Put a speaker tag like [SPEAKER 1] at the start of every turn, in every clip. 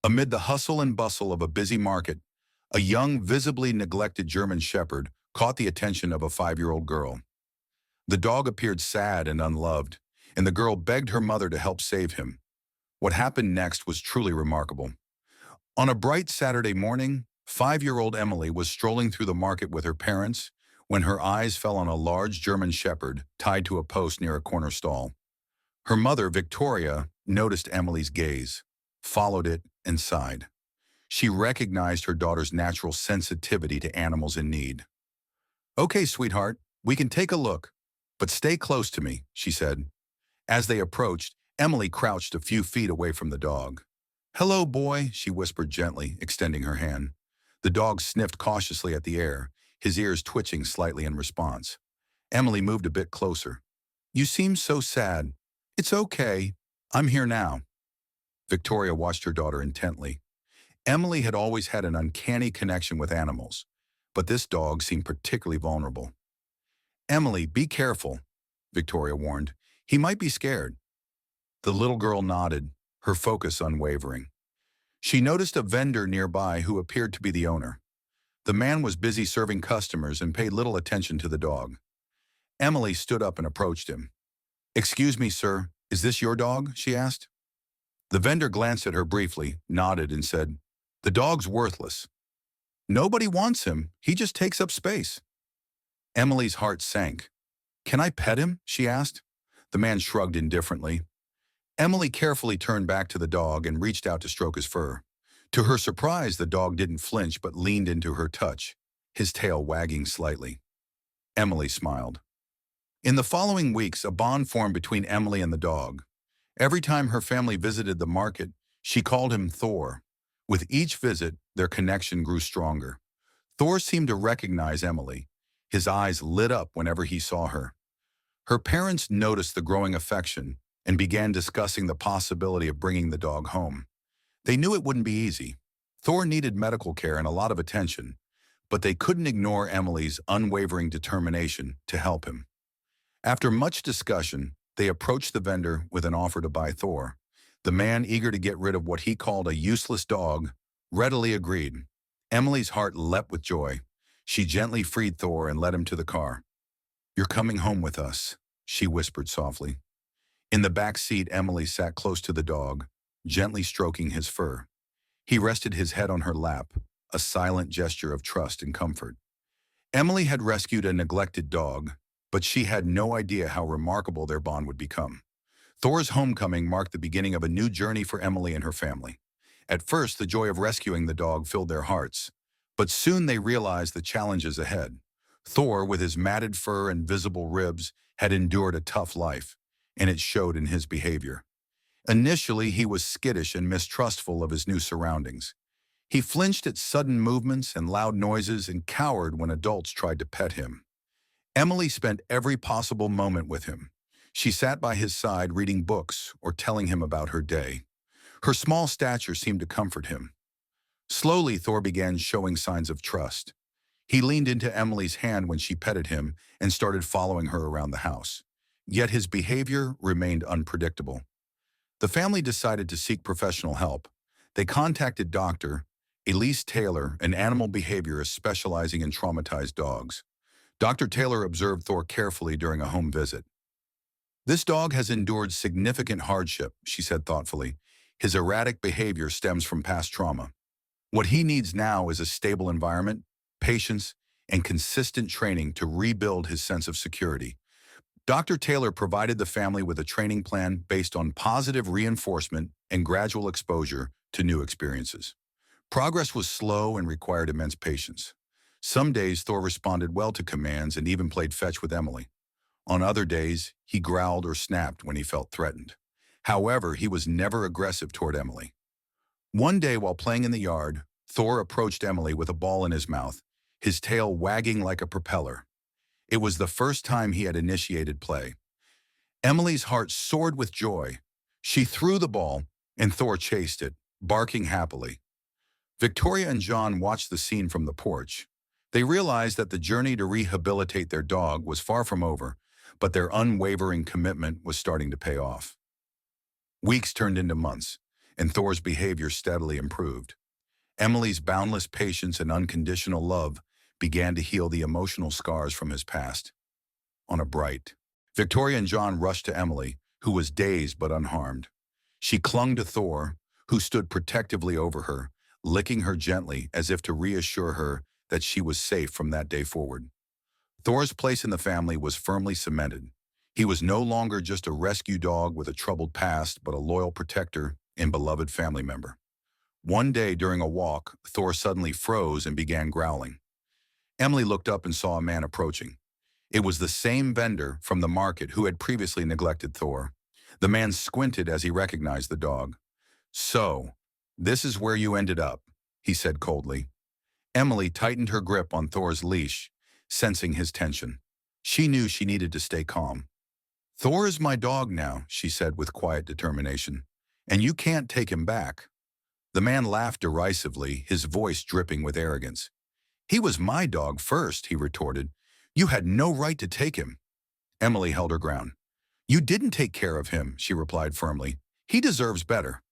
[SPEAKER 1] Amid the hustle and bustle of a busy market, a young, visibly neglected German shepherd caught the attention of a 5-year-old girl. The dog appeared sad and unloved, and the girl begged her mother to help save him. What happened next was truly remarkable. On a bright Saturday morning, 5-year-old Emily was strolling through the market with her parents when her eyes fell on a large German shepherd tied to a post near a corner stall. Her mother, Victoria, noticed Emily's gaze, followed it, and sighed. She recognized her daughter's natural sensitivity to animals in need. "Okay, sweetheart, we can take a look, but stay close to me," she said. As they approached, Emily crouched a few feet away from the dog. "Hello, boy," she whispered gently, extending her hand. The dog sniffed cautiously at the air, his ears twitching slightly in response. Emily moved a bit closer. "You seem so sad." "It's okay. I'm here now." Victoria watched her daughter intently. Emily had always had an uncanny connection with animals, but this dog seemed particularly vulnerable. "Emily, be careful," Victoria warned. "He might be scared." The little girl nodded, her focus unwavering. She noticed a vendor nearby who appeared to be the owner. The man was busy serving customers and paid little attention to the dog. Emily stood up and approached him. "Excuse me, sir, is this your dog?" she asked. The vendor glanced at her briefly, nodded, and said, "The dog's worthless. Nobody wants him, he just takes up space." Emily's heart sank. "Can I pet him?" she asked. The man shrugged indifferently. Emily carefully turned back to the dog and reached out to stroke his fur. To her surprise, the dog didn't flinch but leaned into her touch, his tail wagging slightly. Emily smiled. In the following weeks, a bond formed between Emily and the dog. Every time her family visited the market, she called him Thor. With each visit, their connection grew stronger. Thor seemed to recognize Emily. His eyes lit up whenever he saw her. Her parents noticed the growing affection and began discussing the possibility of bringing the dog home. They knew it wouldn't be easy. Thor needed medical care and a lot of attention, but they couldn't ignore Emily's unwavering determination to help him. After much discussion, they approached the vendor with an offer to buy Thor. The man, eager to get rid of what he called a useless dog, readily agreed. Emily's heart leapt with joy. She gently freed Thor and led him to the car. "You're coming home with us," she whispered softly. In the back seat, Emily sat close to the dog, gently stroking his fur. He rested his head on her lap, a silent gesture of trust and comfort. Emily had rescued a neglected dog, but she had no idea how remarkable their bond would become. Thor's homecoming marked the beginning of a new journey for Emily and her family. At first, the joy of rescuing the dog filled their hearts, but soon they realized the challenges ahead. Thor, with his matted fur and visible ribs, had endured a tough life, and it showed in his behavior. Initially, he was skittish and mistrustful of his new surroundings. He flinched at sudden movements and loud noises and cowered when adults tried to pet him. Emily spent every possible moment with him. She sat by his side reading books or telling him about her day. Her small stature seemed to comfort him. Slowly, Thor began showing signs of trust. He leaned into Emily's hand when she petted him and started following her around the house. Yet his behavior remained unpredictable. The family decided to seek professional help. They contacted Dr. Elise Taylor, an animal behaviorist specializing in traumatized dogs. Dr. Taylor observed Thor carefully during a home visit. "This dog has endured significant hardship," she said thoughtfully. "His erratic behavior stems from past trauma. What he needs now is a stable environment, patience, and consistent training to rebuild his sense of security." Dr. Taylor provided the family with a training plan based on positive reinforcement and gradual exposure to new experiences. Progress was slow and required immense patience. Some days, Thor responded well to commands and even played fetch with Emily. On other days, he growled or snapped when he felt threatened. However, he was never aggressive toward Emily. One day, while playing in the yard, Thor approached Emily with a ball in his mouth, his tail wagging like a propeller. It was the first time he had initiated play. Emily's heart soared with joy. She threw the ball, and Thor chased it, barking happily. Victoria and John watched the scene from the porch. They realized that the journey to rehabilitate their dog was far from over, but their unwavering commitment was starting to pay off. Weeks turned into months. and Thor's behavior steadily improved. Emily's boundless patience and unconditional love began to heal the emotional scars from his past. On a bright, Victoria and John rushed to Emily, who was dazed but unharmed. She clung to Thor, who stood protectively over her, licking her gently as if to reassure her that she was safe from that day forward. Thor's place in the family was firmly cemented. He was no longer just a rescue dog with a troubled past, but a loyal protector and beloved family member. One day during a walk, Thor suddenly froze and began growling. Emily looked up and saw a man approaching. It was the same vendor from the market who had previously neglected Thor. The man squinted as he recognized the dog. "So, this is where you ended up," he said coldly. Emily tightened her grip on Thor's leash, sensing his tension. She knew she needed to stay calm. "Thor is my dog now," she said with quiet determination, "and you can't take him back." The man laughed derisively, his voice dripping with arrogance. "He was my dog first," he retorted. "You had no right to take him." Emily held her ground. "You didn't take care of him," she replied firmly. "He deserves better."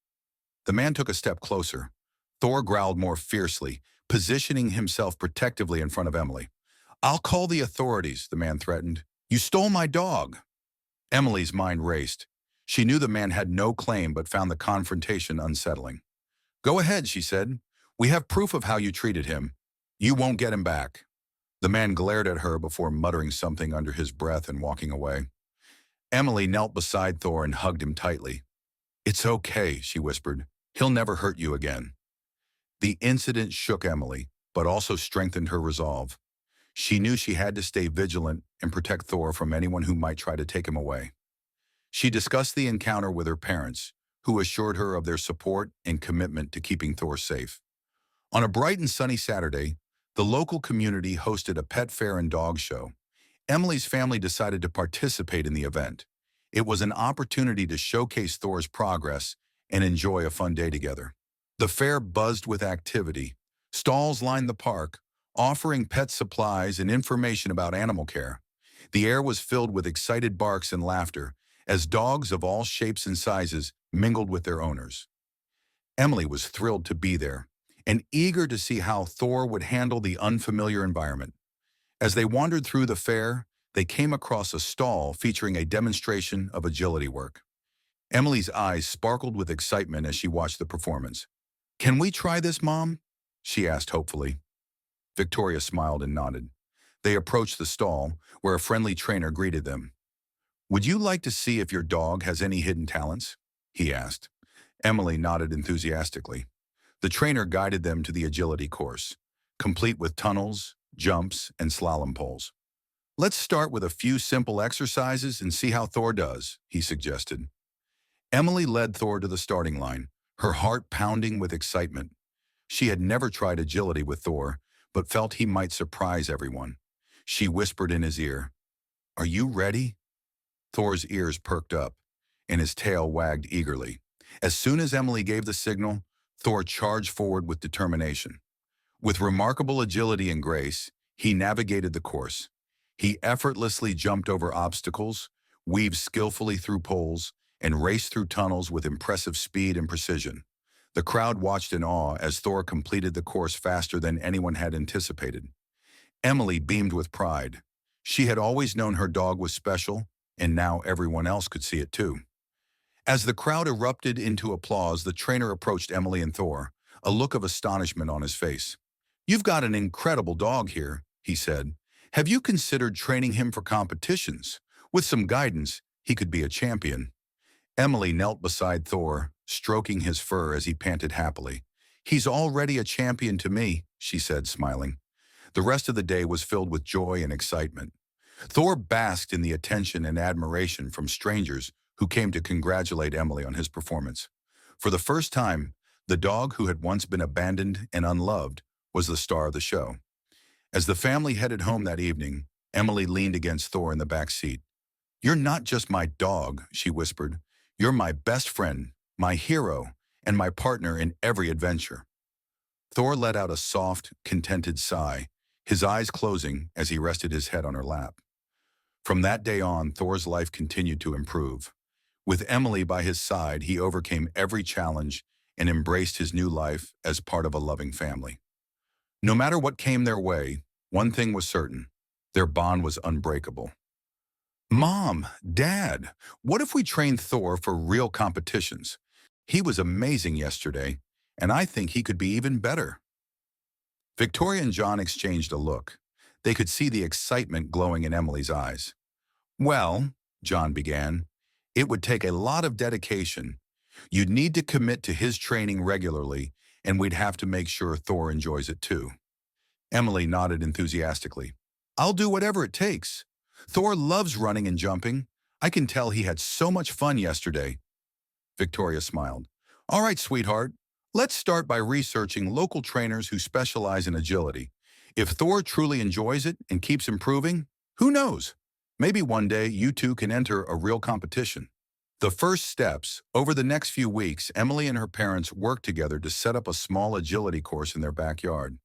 [SPEAKER 1] The man took a step closer. Thor growled more fiercely, positioning himself protectively in front of Emily. "I'll call the authorities," the man threatened. "You stole my dog." Emily's mind raced. She knew the man had no claim but found the confrontation unsettling. "Go ahead," she said. "We have proof of how you treated him. You won't get him back." The man glared at her before muttering something under his breath and walking away. Emily knelt beside Thor and hugged him tightly. "It's okay," she whispered. "He'll never hurt you again." The incident shook Emily, but also strengthened her resolve. She knew she had to stay vigilant and protect Thor from anyone who might try to take him away. She discussed the encounter with her parents, who assured her of their support and commitment to keeping Thor safe. On a bright and sunny Saturday, the local community hosted a pet fair and dog show. Emily's family decided to participate in the event. It was an opportunity to showcase Thor's progress and enjoy a fun day together. The fair buzzed with activity. Stalls lined the park, offering pet supplies and information about animal care. The air was filled with excited barks and laughter as dogs of all shapes and sizes mingled with their owners. Emily was thrilled to be there and eager to see how Thor would handle the unfamiliar environment. As they wandered through the fair, they came across a stall featuring a demonstration of agility work. Emily's eyes sparkled with excitement as she watched the performance. "Can we try this, Mom?" she asked hopefully. Victoria smiled and nodded. They approached the stall, where a friendly trainer greeted them. "Would you like to see if your dog has any hidden talents?" he asked. Emily nodded enthusiastically. The trainer guided them to the agility course, complete with tunnels, jumps, and slalom poles. "Let's start with a few simple exercises and see how Thor does," he suggested. Emily led Thor to the starting line, her heart pounding with excitement. She had never tried agility with Thor, but felt he might surprise everyone. She whispered in his ear, "Are you ready?" Thor's ears perked up, and his tail wagged eagerly. As soon as Emily gave the signal, Thor charged forward with determination. With remarkable agility and grace, he navigated the course. He effortlessly jumped over obstacles, weaved skillfully through poles, and raced through tunnels with impressive speed and precision. The crowd watched in awe as Thor completed the course faster than anyone had anticipated. Emily beamed with pride. She had always known her dog was special, and now everyone else could see it too. As the crowd erupted into applause, the trainer approached Emily and Thor, a look of astonishment on his face. "You've got an incredible dog here," he said. "Have you considered training him for competitions? With some guidance, he could be a champion." Emily knelt beside Thor, stroking his fur as he panted happily. "He's already a champion to me," she said, smiling. The rest of the day was filled with joy and excitement. Thor basked in the attention and admiration from strangers who came to congratulate Emily on his performance. For the first time, the dog who had once been abandoned and unloved was the star of the show. As the family headed home that evening, Emily leaned against Thor in the back seat. "You're not just my dog," she whispered. "You're my best friend, my hero, and my partner in every adventure." Thor let out a soft, contented sigh, his eyes closing as he rested his head on her lap. From that day on, Thor's life continued to improve. With Emily by his side, he overcame every challenge and embraced his new life as part of a loving family. No matter what came their way, one thing was certain: their bond was unbreakable. Mom, Dad, what if we trained Thor for real competitions? He was amazing yesterday, and I think he could be even better. Victoria and John exchanged a look. They could see the excitement glowing in Emily's eyes. Well, John began, it would take a lot of dedication. You'd need to commit to his training regularly, and we'd have to make sure Thor enjoys it too. Emily nodded enthusiastically. I'll do whatever it takes. Thor loves running and jumping. I can tell he had so much fun yesterday. Victoria smiled. All right, sweetheart. Let's start by researching local trainers who specialize in agility. If Thor truly enjoys it and keeps improving, who knows? Maybe one day you two can enter a real competition. The first steps: over the next few weeks, Emily and her parents worked together to set up a small agility course in their backyard.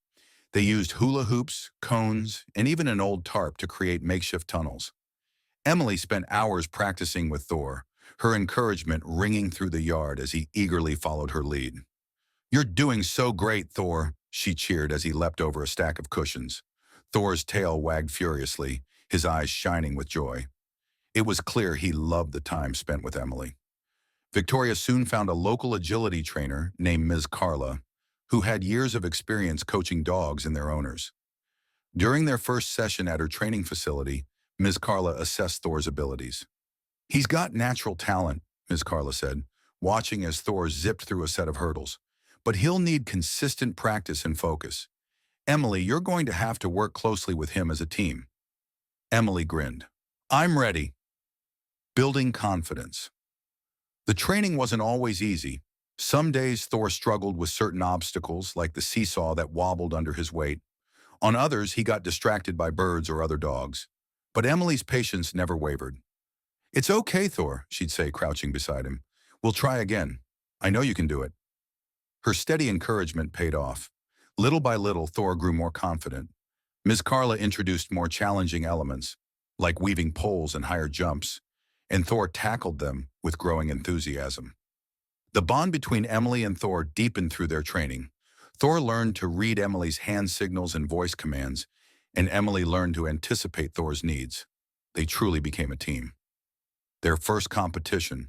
[SPEAKER 1] They used hula hoops, cones, and even an old tarp to create makeshift tunnels. Emily spent hours practicing with Thor, her encouragement ringing through the yard as he eagerly followed her lead. You're doing so great, Thor, she cheered as he leapt over a stack of cushions. Thor's tail wagged furiously, his eyes shining with joy. It was clear he loved the time spent with Emily. Victoria soon found a local agility trainer named Ms. Carla, who had years of experience coaching dogs and their owners. During their first session at her training facility, Ms. Carla assessed Thor's abilities. He's got natural talent, Ms. Carla said, watching as Thor zipped through a set of hurdles. But he'll need consistent practice and focus. Emily, you're going to have to work closely with him as a team. Emily grinned. I'm ready. Building confidence. The training wasn't always easy. Some days Thor struggled with certain obstacles, like the seesaw that wobbled under his weight. On others, he got distracted by birds or other dogs. But Emily's patience never wavered. It's okay, Thor, she'd say, crouching beside him. We'll try again. I know you can do it. Her steady encouragement paid off. Little by little, Thor grew more confident. Ms. Carla introduced more challenging elements, like weaving poles and higher jumps, and Thor tackled them with growing enthusiasm. The bond between Emily and Thor deepened through their training. Thor learned to read Emily's hand signals and voice commands, and Emily learned to anticipate Thor's needs. They truly became a team. Their first competition.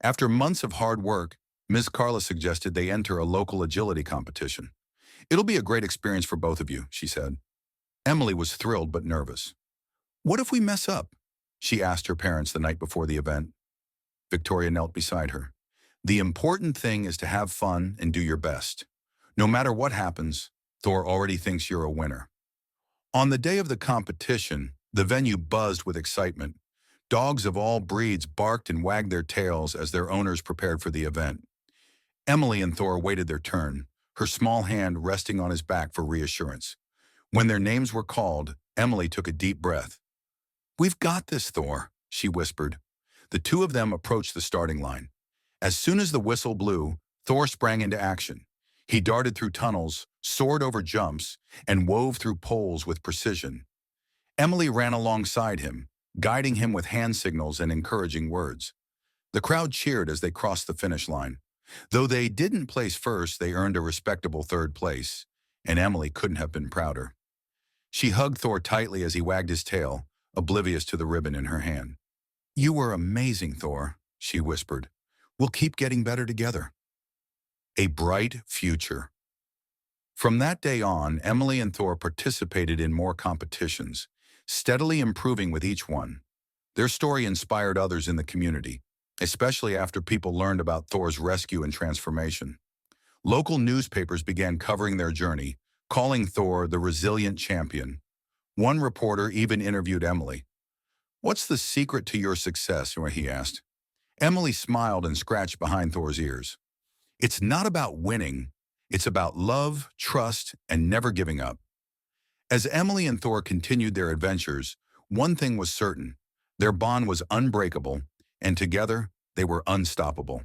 [SPEAKER 1] After months of hard work, Ms. Carla suggested they enter a local agility competition. It'll be a great experience for both of you, she said. Emily was thrilled but nervous. What if we mess up? She asked her parents the night before the event. Victoria knelt beside her. The important thing is to have fun and do your best. No matter what happens, Thor already thinks you're a winner. On the day of the competition, the venue buzzed with excitement. Dogs of all breeds barked and wagged their tails as their owners prepared for the event. Emily and Thor waited their turn, her small hand resting on his back for reassurance. When their names were called, Emily took a deep breath. We've got this, Thor, she whispered. The two of them approached the starting line. As soon as the whistle blew, Thor sprang into action. He darted through tunnels, soared over jumps, and wove through poles with precision. Emily ran alongside him, guiding him with hand signals and encouraging words. The crowd cheered as they crossed the finish line. Though they didn't place first, they earned a respectable third place, and Emily couldn't have been prouder. She hugged Thor tightly as he wagged his tail, oblivious to the ribbon in her hand. You were amazing, Thor, she whispered. We'll keep getting better together. A bright future. From that day on, Emily and Thor participated in more competitions, steadily improving with each one. Their story inspired others in the community, especially after people learned about Thor's rescue and transformation. Local newspapers began covering their journey, calling Thor the resilient champion. One reporter even interviewed Emily. What's the secret to your success? He asked. Emily smiled and scratched behind Thor's ears. It's not about winning. It's about love, trust, and never giving up. As Emily and Thor continued their adventures, one thing was certain. Their bond was unbreakable, and together they were unstoppable.